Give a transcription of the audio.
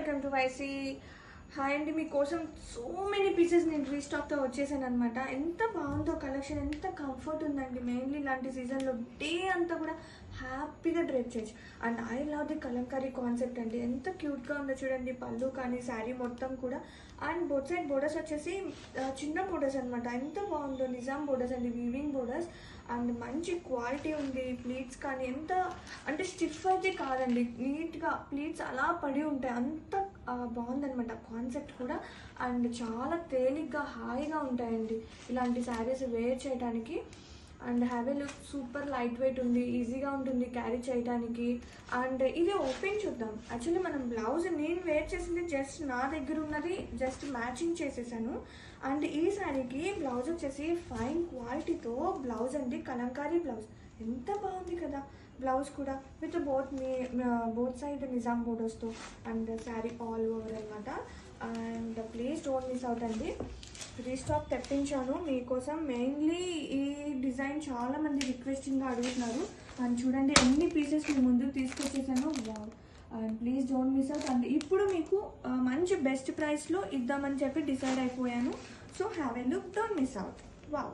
Welcome to YC. Hi అండి, మీకోసం so many pieces నేను రీస్టాక్తో వచ్చేసాను అనమాట. ఎంత బాగుందో కలెక్షన్, ఎంత కంఫర్ట్ ఉందండి. మెయిన్లీ ఇలాంటి సీజన్లో డే అంతా కూడా హ్యాపీగా డ్రెస్ చేయొచ్చు. And I love the Kalamkari concept అండి. ఎంత క్యూట్గా ఉందో చూడండి, పళ్ళు కానీ శారీ మొత్తం కూడా. అండ్ బోత్ సైడ్ బోర్డర్స్ వచ్చేసి చిన్న బోర్డర్స్ అనమాట. ఎంత బాగుందో, నిజాం బోర్డర్స్ అండి, వీవింగ్ బోర్డర్స్. అండ్ మంచి క్వాలిటీ ఉంది. ప్లీట్స్ కానీ ఎంత అంటే స్టిఫ్ అయితే కాదండి, నీట్గా ప్లీట్స్ అలా పడి ఉంటాయి. అంత బాగుందనమాట కాన్సెప్ట్ కూడా. అండ్ చాలా తేలిగ్గా హాయిగా ఉంటాయండి ఇలాంటి శారీస్ వేర్ చేయడానికి. And have a look, super light weight ఉంది, ఈజీగా ఉంటుంది క్యారీ చేయడానికి. అండ్ ఇది ఓపెన్ చూద్దాం. యాక్చువల్లీ మనం బ్లౌజ్ నేను వేర్ చేసింది జస్ట్ నా దగ్గర ఉన్నది జస్ట్ మ్యాచింగ్ చేసేసాను. అండ్ ఈ శారీకి బ్లౌజ్ వచ్చేసి ఫైన్ క్వాలిటీతో బ్లౌజ్ అండి, కలంకారీ బ్లౌజ్. ఎంత బాగుంది కదా బ్లౌజ్ కూడా, విత్ బోత్ సైడ్ నిజాం బోర్డర్స్తో. అండ్ శారీ ఆల్ ఓవర్ అనమాట. And please don't miss out అండి. రీస్టాక్ తెప్పించాను మీకోసం. మెయిన్లీ ఈ డిజైన్ చాలామంది రిక్వెస్టింగ్గా అడుగుతున్నారు. అండ్ చూడండి ఎన్ని పీసెస్ మీ ముందుకు తీసుకొచ్చేసాను. And please don't miss out. And ఇప్పుడు మీకు మంచి బెస్ట్ ప్రైస్లో ఇద్దామని చెప్పి డిసైడ్ అయిపోయాను. So have a look, don't miss out. Wow.